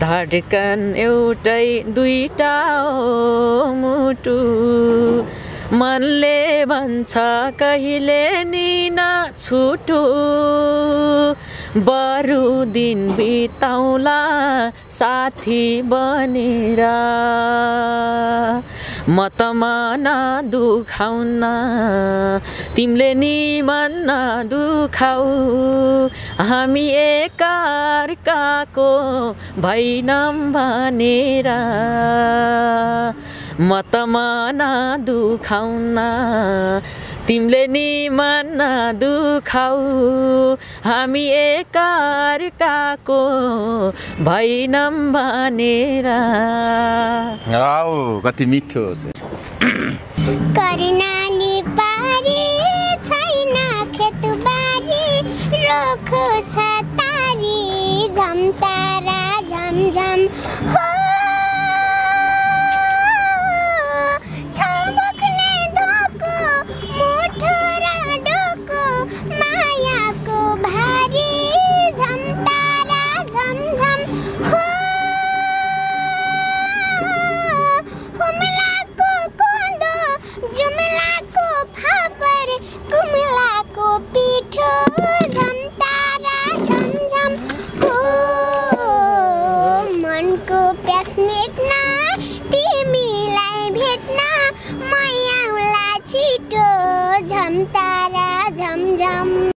धड्कन एउटै दुईटा हो मुटु मनले भन्छ कहिले नि नछुटु बरु दिन बिताउला साथी बनेर म त मन दुखाउन तिमीले नि मन दुखाऊ हामी एकअर्काको भैनम भनेर म त मन दुखाउन तिमीले नि मन दुखाऊ हामी एकअर्काको भैनम भनेर। आऊ कति मिठो कर्णाली पारी छैन खेतबारी रुख छ तारी झमतारा झमझम हो झमता